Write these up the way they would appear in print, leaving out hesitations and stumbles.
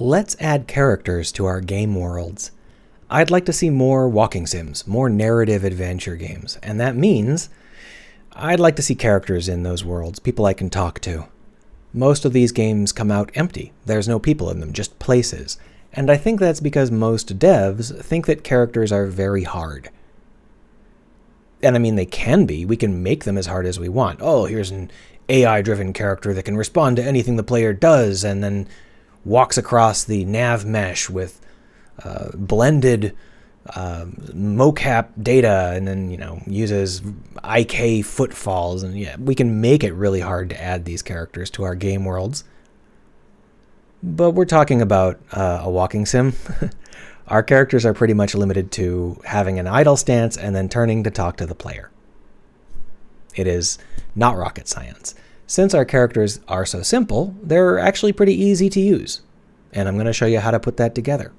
Let's add characters to our game worlds. I'd like to see more walking sims, more narrative adventure games, and that means I'd like to see characters in those worlds, people I can talk to. Most of these games come out empty. There's no people in them, just places. And I think that's because most devs think that characters are very hard. And I mean, they can be. We can make them as hard as we want. Oh, here's an AI-driven character that can respond to anything the player does and then walks across the nav mesh with blended mocap data and then, uses IK footfalls. And yeah, we can make it really hard to add these characters to our game worlds. But we're talking about a walking sim. Our characters are pretty much limited to having an idle stance and then turning to talk to the player. It is not rocket science. Since our characters are so simple, they're actually pretty easy to use. And I'm going to show you how to put that together.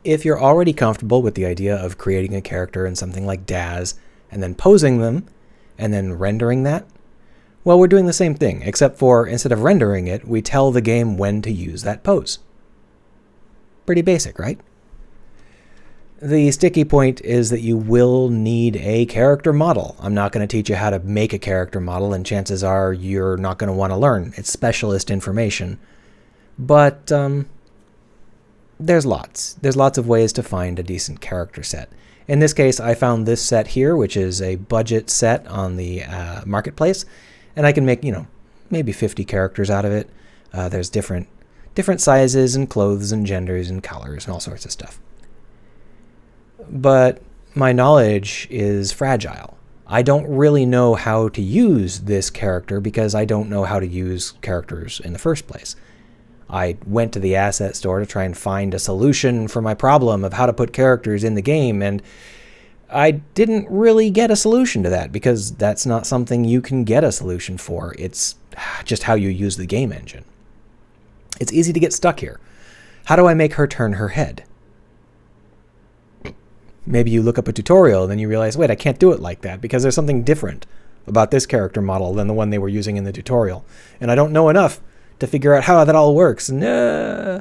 If you're already comfortable with the idea of creating a character in something like Daz and then posing them and then rendering that, well, we're doing the same thing, except for instead of rendering it, we tell the game when to use that pose. Pretty basic, right? The sticky point is that you will need a character model. I'm not going to teach you how to make a character model, and chances are you're not going to want to learn. It's specialist information. But there's lots. There's lots of ways to find a decent character set. In this case, I found this set here, which is a budget set on the marketplace. And I can make, maybe 50 characters out of it. There's different sizes and clothes and genders and colors and all sorts of stuff. But my knowledge is fragile. I don't really know how to use this character because I don't know how to use characters in the first place. I went to the asset store to try and find a solution for my problem of how to put characters in the game, and I didn't really get a solution to that because that's not something you can get a solution for. It's just how you use the game engine. It's easy to get stuck here. How do I make her turn her head? Maybe you look up a tutorial and then you realize, wait, I can't do it like that because there's something different about this character model than the one they were using in the tutorial. And I don't know enough to figure out how that all works. Nah.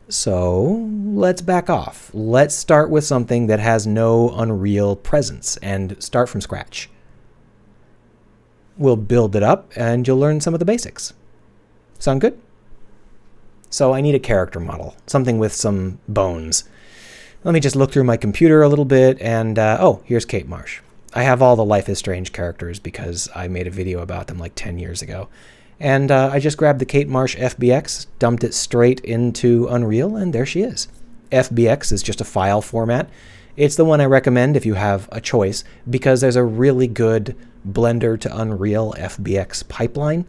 So let's back off. Let's start with something that has no Unreal presence and start from scratch. We'll build it up and you'll learn some of the basics. Sound good? So I need a character model, something with some bones. Let me just look through my computer a little bit and, oh, here's Kate Marsh. I have all the Life is Strange characters because I made a video about them like 10 years ago. And I just grabbed the Kate Marsh FBX, dumped it straight into Unreal, and there she is. FBX is just a file format. It's the one I recommend if you have a choice because there's a really good Blender to Unreal FBX pipeline.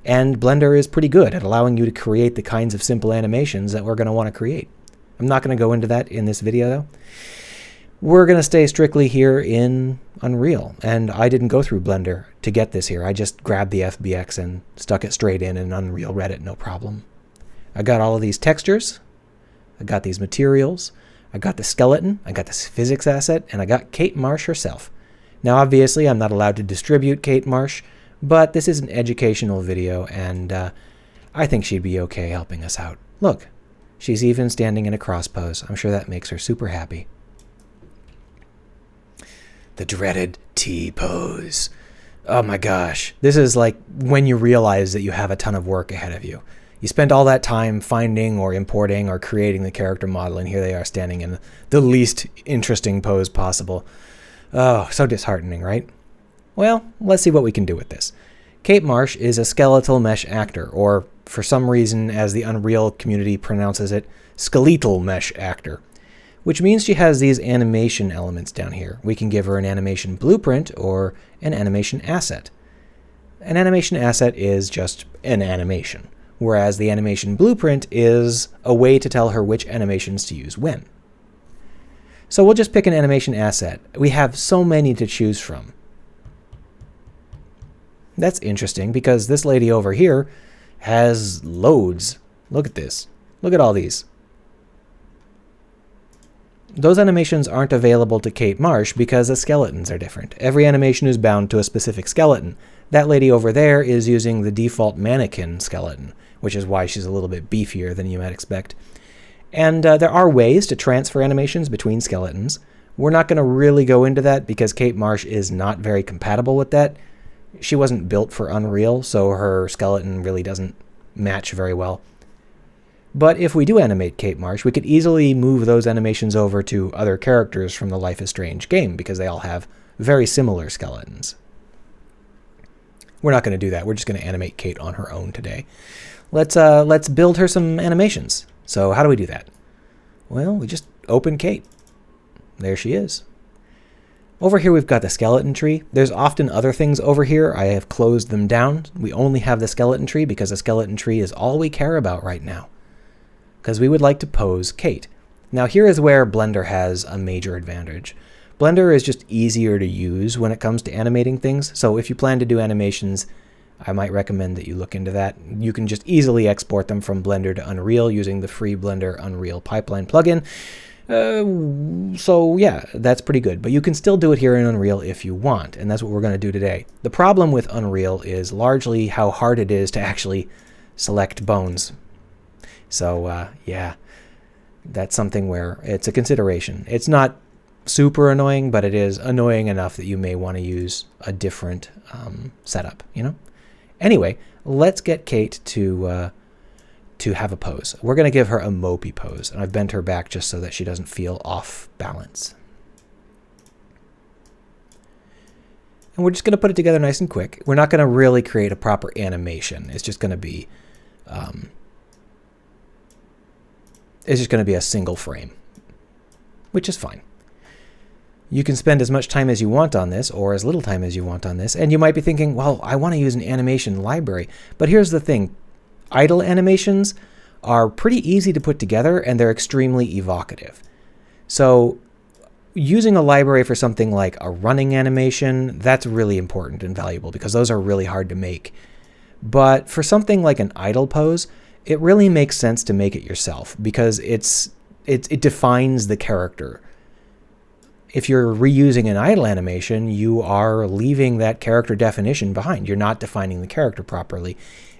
And Blender is pretty good at allowing you to create the kinds of simple animations that we're going to want to create. I'm not going to go into that in this video, though. We're going to stay strictly here in Unreal, and I didn't go through Blender to get this here. I just grabbed the FBX and stuck it straight in Unreal read it, no problem. I got all of these textures, I got these materials, I got the skeleton, I got this physics asset, and I got Kate Marsh herself. Now, obviously, I'm not allowed to distribute Kate Marsh, but this is an educational video, and I think she'd be okay helping us out. Look, she's even standing in a cross pose. I'm sure that makes her super happy. The dreaded T-pose. Oh my gosh. This is like when you realize that you have a ton of work ahead of you. You spent all that time finding or importing or creating the character model, and here they are standing in the least interesting pose possible. Oh, so disheartening, right? Well, let's see what we can do with this. Kate Marsh is a skeletal mesh actor, or for some reason, as the Unreal community pronounces it, skeletal mesh actor, which means she has these animation elements down here. We can give her an animation blueprint or an animation asset. An animation asset is just an animation, whereas the animation blueprint is a way to tell her which animations to use when. So we'll just pick an animation asset. We have so many to choose from. That's interesting because this lady over here has loads. Look at this. Look at all these. Those animations aren't available to Kate Marsh because the skeletons are different. Every animation is bound to a specific skeleton. That lady over there is using the default mannequin skeleton, which is why she's a little bit beefier than you might expect. And there are ways to transfer animations between skeletons. We're not going to really go into that because Kate Marsh is not very compatible with that. She wasn't built for Unreal, so her skeleton really doesn't match very well. But if we do animate Kate Marsh, we could easily move those animations over to other characters from the Life is Strange game because they all have very similar skeletons. We're not going to do that. We're just going to animate Kate on her own today. Let's build her some animations. So how do we do that? Well, we just open Kate. There she is. Over here we've got the skeleton tree. There's often other things over here. I have closed them down. We only have the skeleton tree because the skeleton tree is all we care about right now. Because we would like to pose Kate. Now here is where Blender has a major advantage. Blender is just easier to use when it comes to animating things. So if you plan to do animations, I might recommend that you look into that. You can just easily export them from Blender to Unreal using the free Blender Unreal Pipeline plugin. So yeah, that's pretty good. But you can still do it here in Unreal if you want, and that's what we're going to do today. The problem with Unreal is largely how hard it is to actually select bones. So yeah, that's something where it's a consideration. It's not super annoying, but it is annoying enough that you may want to use a different setup, you know? Anyway, let's get Kate to have a pose. We're going to give her a mopey pose, and I've bent her back just so that she doesn't feel off balance. And we're just going to put it together nice and quick. We're not going to really create a proper animation. It's just going to be a single frame, which is fine. You can spend as much time as you want on this, or as little time as you want on this, and you might be thinking, well, I want to use an animation library. But here's the thing. Idle animations are pretty easy to put together, and they're extremely evocative. So using a library for something like a running animation, that's really important and valuable because those are really hard to make. But for something like an idle pose, it really makes sense to make it yourself because it defines the character. If you're reusing an idle animation, you are leaving that character definition behind. You're not defining the character properly.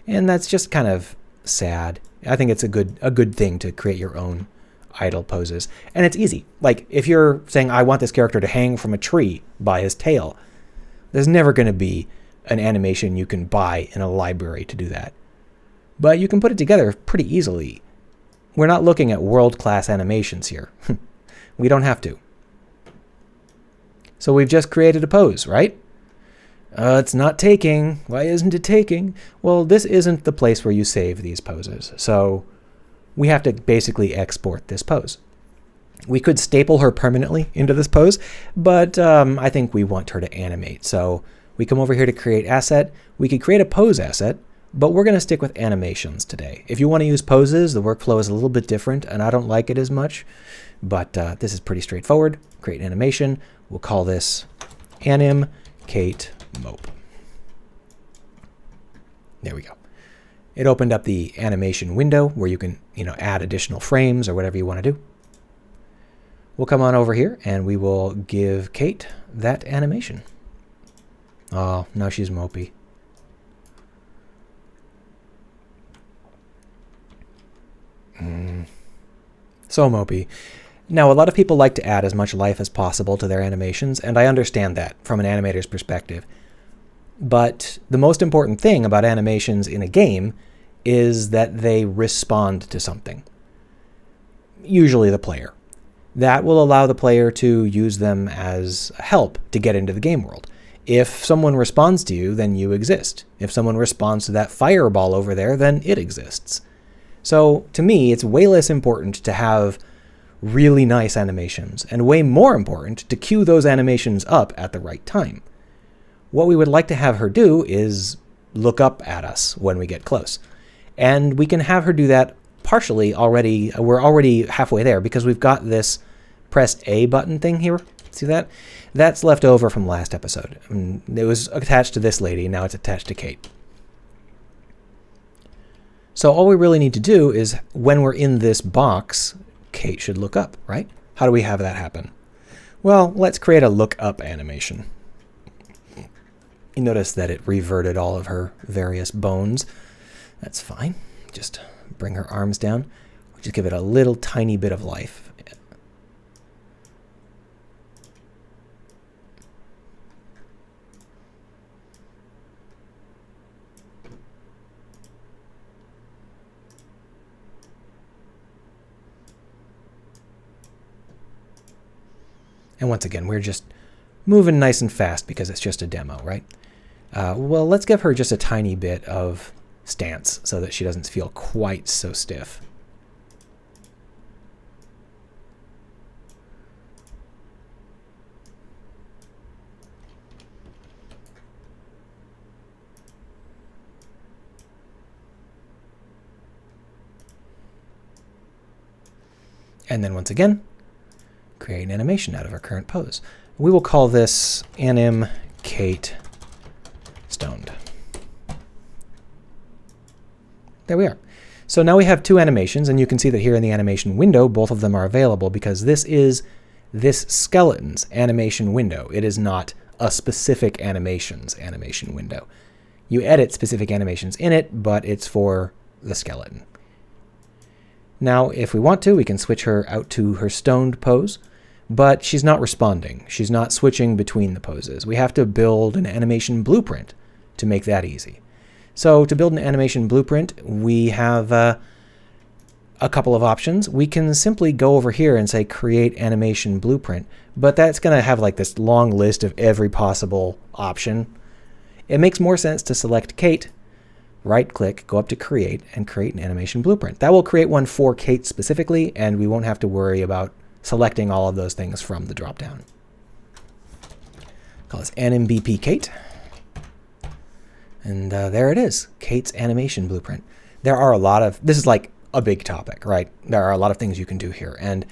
And that's just kind of sad. I think it's a good thing to create your own idle poses. And it's easy. Like if you're saying, I want this character to hang from a tree by his tail, there's never going to be an animation you can buy in a library to do that. But you can put it together pretty easily. We're not looking at world-class animations here. We don't have to. So we've just created a pose, right? It's not taking. Why isn't it taking? Well, this isn't the place where you save these poses. So we have to basically export this pose. We could staple her permanently into this pose, but I think we want her to animate. So we come over here to create asset. We could create a pose asset, but we're going to stick with animations today. If you want to use poses, the workflow is a little bit different, and I don't like it as much. But this is pretty straightforward. Create an animation. We'll call this anim Kate mope. There we go. It opened up the animation window where you can, add additional frames or whatever you want to do. We'll come on over here and we will give Kate that animation. Oh, now she's mopey. So mopey. Now, a lot of people like to add as much life as possible to their animations, and I understand that from an animator's perspective. But the most important thing about animations in a game is that they respond to something. Usually the player. That will allow the player to use them as help to get into the game world. If someone responds to you, then you exist. If someone responds to that fireball over there, then it exists. So to me, it's way less important to have really nice animations, and way more important to cue those animations up at the right time. What we would like to have her do is look up at us when we get close. And we can have her do that partially already. We're already halfway there because we've got this press A button thing here. See that? That's left over from last episode. It was attached to this lady, now it's attached to Kate. So all we really need to do is, when we're in this box, Kate should look up, right? How do we have that happen? Well, let's create a look up animation. You notice that it reverted all of her various bones. That's fine. Just bring her arms down. Just give it a little tiny bit of life. And once again, we're just moving nice and fast because it's just a demo, right? Well, let's give her just a tiny bit of stance so that she doesn't feel quite so stiff. And then once again, create an animation out of our current pose. We will call this anim Kate stoned. There we are. So now we have two animations, and you can see that here in the animation window, both of them are available because this is this skeleton's animation window. It is not a specific animation's animation window. You edit specific animations in it, but it's for the skeleton. Now, if we want to, we can switch her out to her stoned pose, but she's not responding. She's not switching between the poses. We have to build an animation blueprint to make that easy. So to build an animation blueprint, we have a couple of options. We can simply go over here and say create animation blueprint, but that's going to have like this long list of every possible option. It makes more sense to select Kate, right-click, go up to Create, and create an animation blueprint. That will create one for Kate specifically, and we won't have to worry about selecting all of those things from the dropdown. Call this AnimBP Kate. And there it is, Kate's animation blueprint. There are a lot of, this is like a big topic, right? There are a lot of things you can do here. And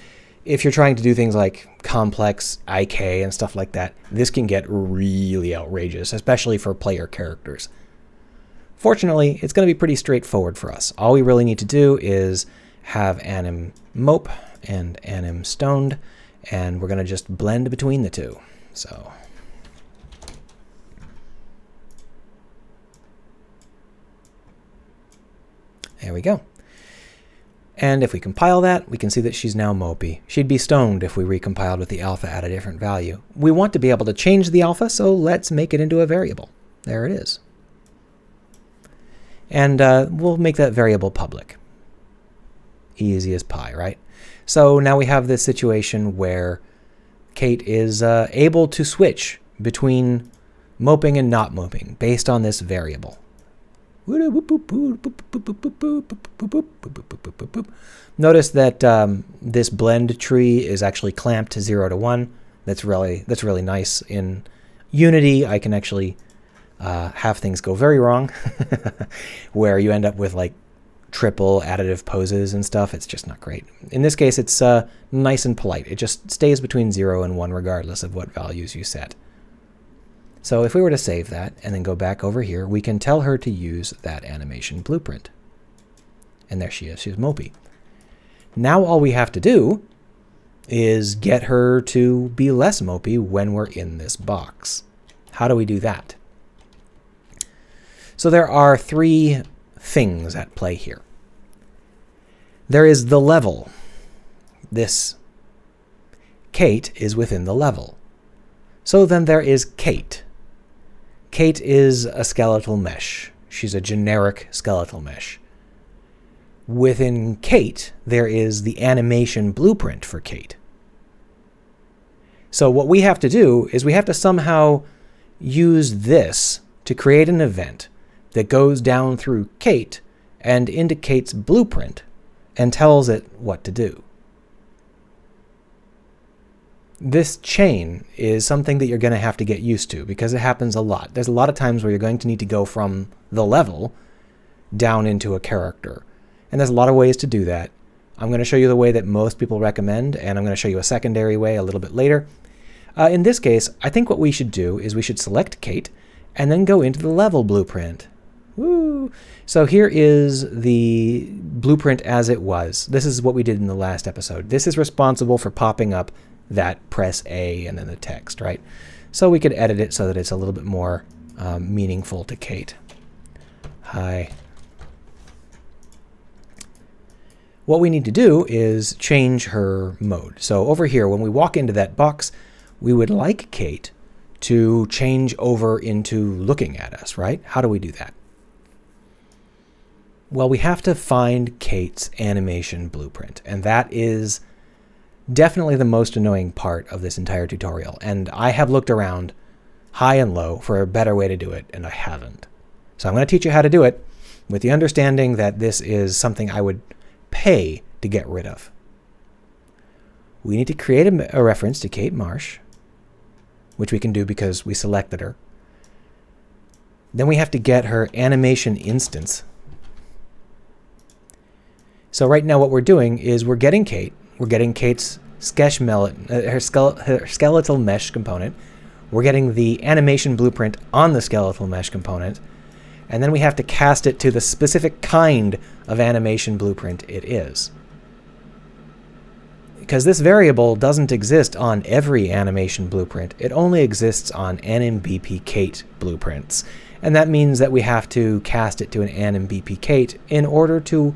if you're trying to do things like complex IK and stuff like that, this can get really outrageous, especially for player characters. Fortunately, it's going to be pretty straightforward for us. All we really need to do is have anim mope and anim stoned, and we're going to just blend between the two. So there we go. And if we compile that, we can see that she's now mopey. She'd be stoned if we recompiled with the alpha at a different value. We want to be able to change the alpha, so let's make it into a variable. There it is. And we'll make that variable public. Easy as pie, right? So now we have this situation where Kate is able to switch between moping and not moping based on this variable. Notice that this blend tree is actually clamped to 0 to 1. That's really nice. In Unity, I can actually have things go very wrong, where you end up with like triple additive poses and stuff. It's just not great. In this case, it's nice and polite. It just stays between 0 and 1 regardless of what values you set. So if we were to save that and then go back over here, we can tell her to use that animation blueprint. And there she is. She's mopey. Now all we have to do is get her to be less mopey when we're in this box. How do we do that? So there are three things at play here. There is the level. This Kate is within the level. So then there is Kate. Kate is a skeletal mesh. She's a generic skeletal mesh. Within Kate, there is the animation blueprint for Kate. So what we have to do is we have to somehow use this to create an event that goes down through Kate and into Kate's blueprint and tells it what to do. This chain is something that you're going to have to get used to because it happens a lot. There's a lot of times where you're going to need to go from the level down into a character. And there's a lot of ways to do that. I'm going to show you the way that most people recommend, and I'm going to show you a secondary way a little bit later. In this case, I think what we should do is we should select Kate and then go into the level blueprint. Woo! So here is the blueprint as it was. This is what we did in the last episode. This is responsible for popping up that press A and then the text, right? So we could edit it so that it's a little bit more meaningful to Kate. Hi. What we need to do is change her mode. So over here, when we walk into that box, we would like Kate to change over into looking at us, right? How do we do that? Well, we have to find Kate's animation blueprint, and that is definitely the most annoying part of this entire tutorial. And I have looked around high and low for a better way to do it, and I haven't. So I'm going to teach you how to do it with the understanding that this is something I would pay to get rid of. We need to create a reference to Kate Marsh, which we can do because we selected her. Then we have to get her animation instance. So right now what we're doing is we're getting Kate. We're getting Kate's her skeletal mesh component. We're getting the animation blueprint on the skeletal mesh component. And then we have to cast it to the specific kind of animation blueprint it is. Because this variable doesn't exist on every animation blueprint. It only exists on NMBP Kate blueprints. And that means that we have to cast it to an NMBP Kate in order to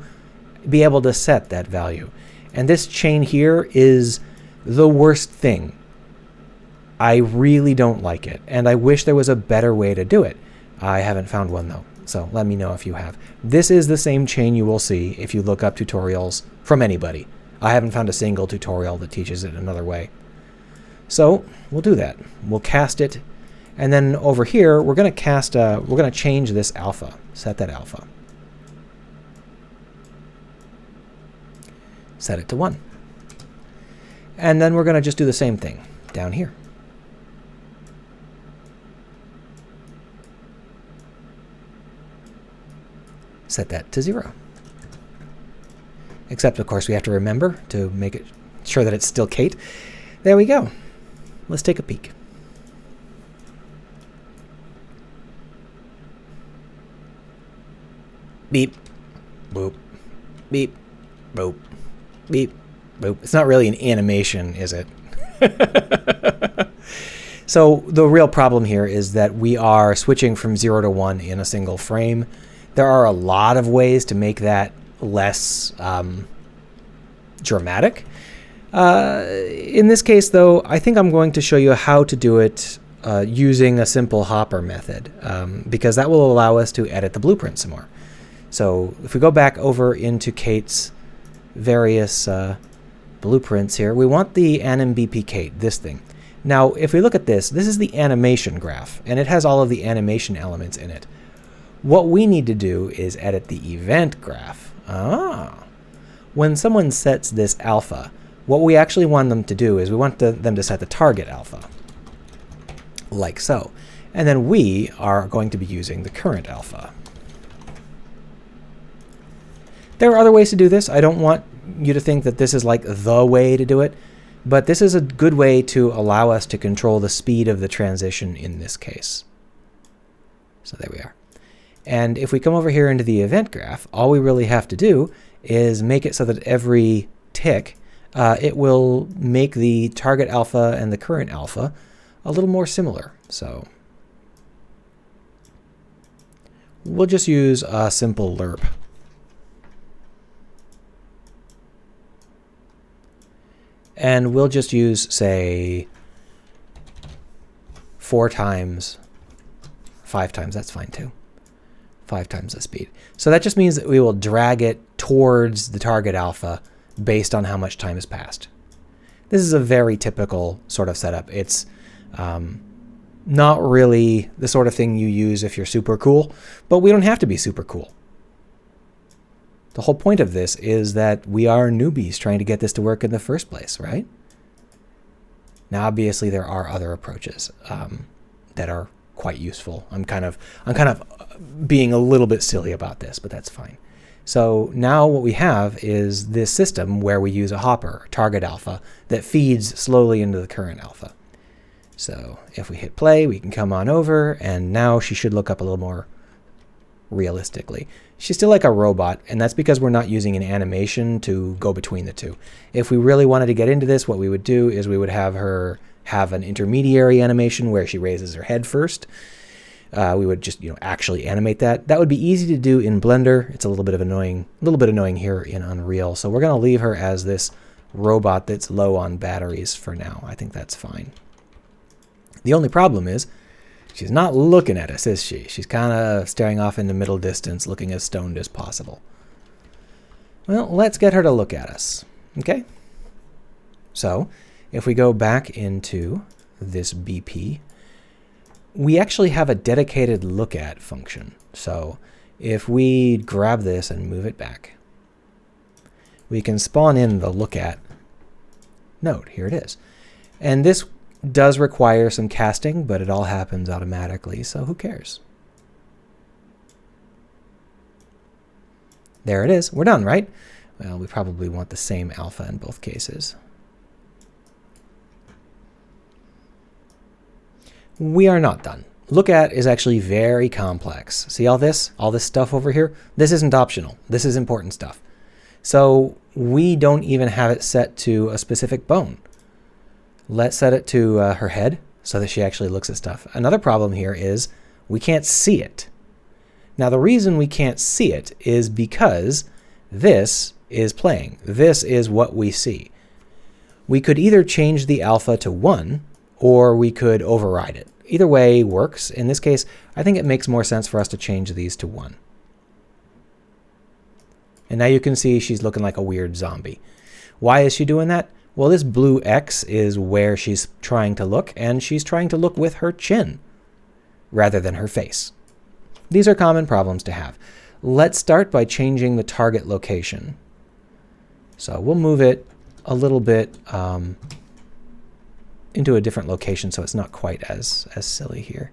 be able to set that value. And this chain here is the worst thing. I really don't like it, and I wish there was a better way to do it. I haven't found one though, so let me know if you have. This is the same chain you will see if you look up tutorials from anybody. I haven't found a single tutorial that teaches it another way. So we'll do that. We'll cast it, and then over here we're going to change this alpha. Set that alpha. Set it to 1. And then we're going to just do the same thing down here. Set that to 0. Except, of course, we have to remember to make it sure that it's still Kate. There we go. Let's take a peek. Beep, boop, beep, boop, beep, boop. It's not really an animation, is it? So the real problem here is that we are switching from 0 to 1 in a single frame. There are a lot of ways to make that less dramatic. In this case, though, I think I'm going to show you how to do it using a simple hopper method, because that will allow us to edit the blueprint some more. So if we go back over into Kate's various blueprints here, we want the NMBP Kate, this thing. Now, if we look at this, this is the animation graph, and it has all of the animation elements in it. What we need to do is edit the event graph. When someone sets this alpha, what we actually want them to do is we want them to set the target alpha, like so. And then we are going to be using the current alpha. There are other ways to do this. I don't want you to think that this is like the way to do it, but this is a good way to allow us to control the speed of the transition in this case. So there we are. And if we come over here into the event graph, all we really have to do is make it so that every tick, it will make the target alpha and the current alpha a little more similar. So we'll just use a simple lerp. And we'll just use, say, 4 times, 5 times, that's fine too. 5 times the speed. So that just means that we will drag it towards the target alpha based on how much time has passed. This is a very typical sort of setup. It's not really the sort of thing you use if you're super cool, but we don't have to be super cool. The whole point of this is that we are newbies trying to get this to work in the first place, right? Now, obviously, there are other approaches that are quite useful. I'm kind of being a little bit silly about this, but that's fine. So now what we have is this system where we use a hopper, target alpha, that feeds slowly into the current alpha. So if we hit play, we can come on over, and now she should look up a little more realistically. She's still like a robot, and that's because we're not using an animation to go between the two. If we really wanted to get into this, what we would do is we would have her have an intermediary animation where she raises her head first. We would just actually animate that. That would be easy to do in Blender. It's a little bit annoying here in Unreal. So we're going to leave her as this robot that's low on batteries for now. I think that's fine. The only problem is she's not looking at us, is she? She's kind of staring off into middle distance, looking as stoned as possible. Well, let's get her to look at us. Okay? So if we go back into this BP, we actually have a dedicated look at function. So if we grab this and move it back, we can spawn in the look at node. Here it is. And this does require some casting, but it all happens automatically, so who cares? There it is. We're done, right? Well, we probably want the same alpha in both cases. We are not done. Look at is actually very complex. See all this stuff over here? This isn't optional. This is important stuff. So we don't even have it set to a specific bone. Let's set it to her head so that she actually looks at stuff. Another problem here is we can't see it. Now the reason we can't see it is because this is playing. This is what we see. We could either change the alpha to 1 or we could override it. Either way works. In this case, I think it makes more sense for us to change these to 1. And now you can see she's looking like a weird zombie. Why is she doing that? Well, this blue X is where she's trying to look, and she's trying to look with her chin rather than her face. These are common problems to have. Let's start by changing the target location. So we'll move it a little bit into a different location so it's not quite as silly here.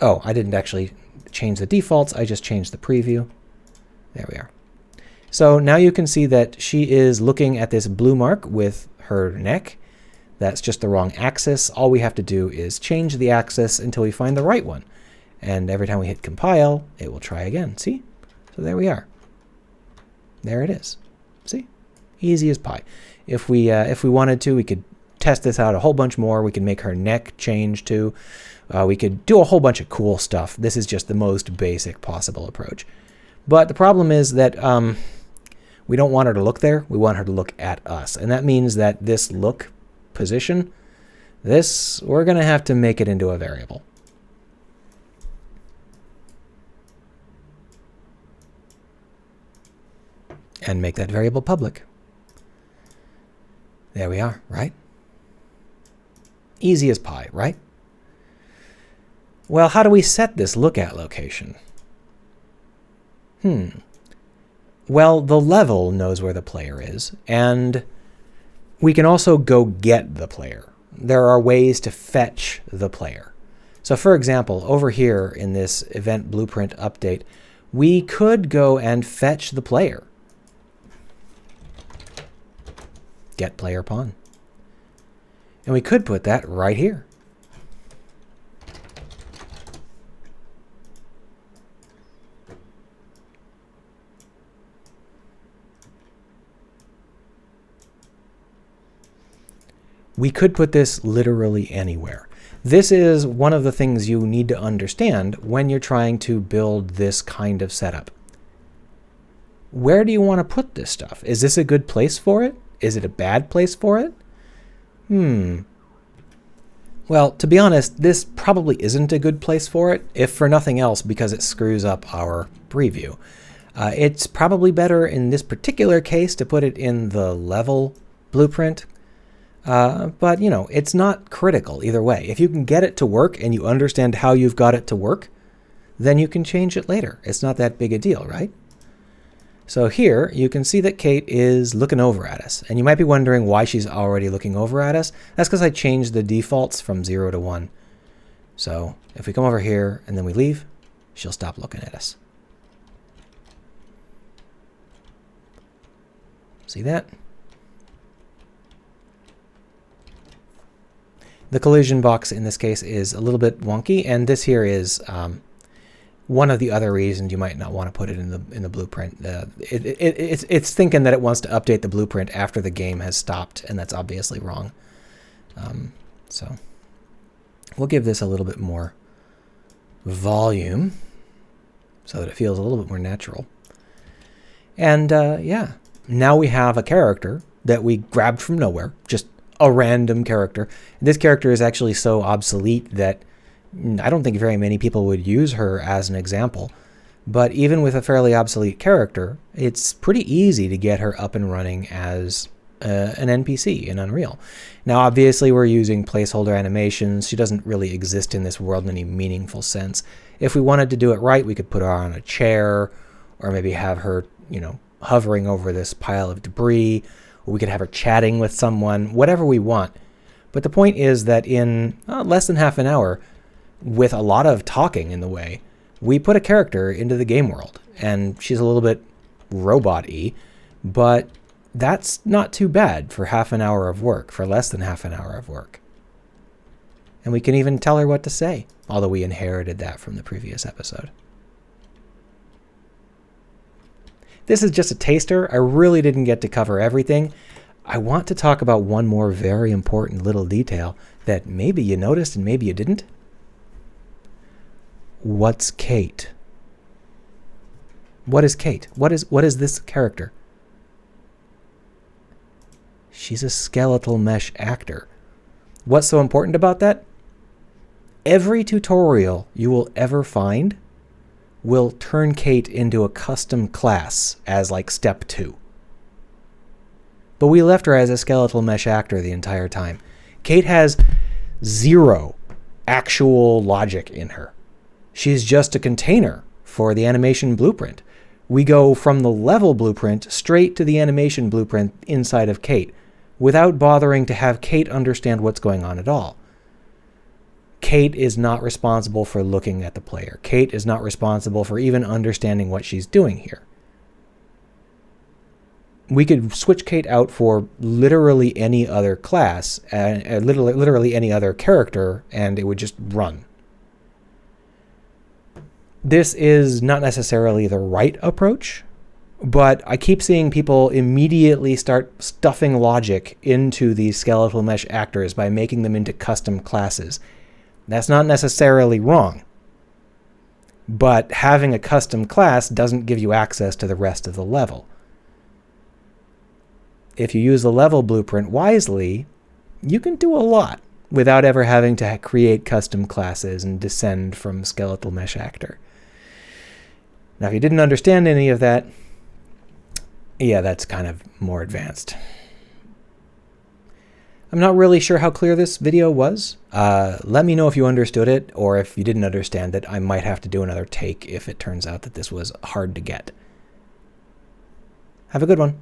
Oh, I didn't actually change the defaults. I just changed the preview. There we are. So now you can see that she is looking at this blue mark with her neck. That's just the wrong axis. All we have to do is change the axis until we find the right one. And every time we hit compile, it will try again. See? So there we are. There it is. See? Easy as pie. If we wanted to, we could test this out a whole bunch more. We could make her neck change too. We could do a whole bunch of cool stuff. This is just the most basic possible approach. But the problem is that we don't want her to look there. We want her to look at us. And that means that this look position, we're going to have to make it into a variable. And make that variable public. There we are, right? Easy as pie, right? Well, how do we set this look at location? Well, the level knows where the player is, and we can also go get the player. There are ways to fetch the player. So for example, over here in this event blueprint update, we could go and fetch the player. Get player pawn. And we could put that right here. We could put this literally anywhere. This is one of the things you need to understand when you're trying to build this kind of setup. Where do you want to put this stuff? Is this a good place for it? Is it a bad place for it? Well, to be honest, this probably isn't a good place for it, if for nothing else because it screws up our preview. It's probably better in this particular case to put it in the level blueprint. But, you know, it's not critical either way. If you can get it to work and you understand how you've got it to work, then you can change it later. It's not that big a deal, right? So here you can see that Kate is looking over at us. And you might be wondering why she's already looking over at us. That's because I changed the defaults from 0 to 1. So if we come over here and then we leave, she'll stop looking at us. See that? The collision box in this case is a little bit wonky, and this here is one of the other reasons you might not want to put it in the blueprint. It's thinking that it wants to update the blueprint after the game has stopped, and that's obviously wrong. So We'll give this a little bit more volume so that it feels a little bit more natural. And yeah, now we have a character that we grabbed from nowhere, just a random character. This character is actually so obsolete that I don't think very many people would use her as an example. But even with a fairly obsolete character, it's pretty easy to get her up and running as an NPC in Unreal. Now, obviously, we're using placeholder animations. She doesn't really exist in this world in any meaningful sense. If we wanted to do it right, we could put her on a chair, or maybe have her, hovering over this pile of debris, or we could have her chatting with someone, whatever we want. But the point is that in less than half an hour, with a lot of talking in the way, we put a character into the game world, and she's a little bit robot-y, but that's not too bad for half an hour of work, for less than half an hour of work. And we can even tell her what to say, although we inherited that from the previous episode. This is just a taster. I really didn't get to cover everything. I want to talk about one more very important little detail that maybe you noticed and maybe you didn't. What's Kate? What is Kate? What is this character? She's a skeletal mesh actor. What's so important about that? Every tutorial you will ever find will turn Kate into a custom class as like step 2. But we left her as a skeletal mesh actor the entire time. Kate has 0 actual logic in her. She's just a container for the animation blueprint. We go from the level blueprint straight to the animation blueprint inside of Kate, without bothering to have Kate understand what's going on at all. Kate is not responsible for looking at the player. Kate is not responsible for even understanding what she's doing here. We could switch Kate out for literally any other class, literally any other character, and it would just run. This is not necessarily the right approach, but I keep seeing people immediately start stuffing logic into these skeletal mesh actors by making them into custom classes. That's not necessarily wrong, but having a custom class doesn't give you access to the rest of the level. If you use the level blueprint wisely, you can do a lot without ever having to create custom classes and descend from skeletal mesh actor. Now, if you didn't understand any of that, yeah, that's kind of more advanced. I'm not really sure how clear this video was. Let me know if you understood it, or if you didn't understand it. I might have to do another take if it turns out that this was hard to get. Have a good one.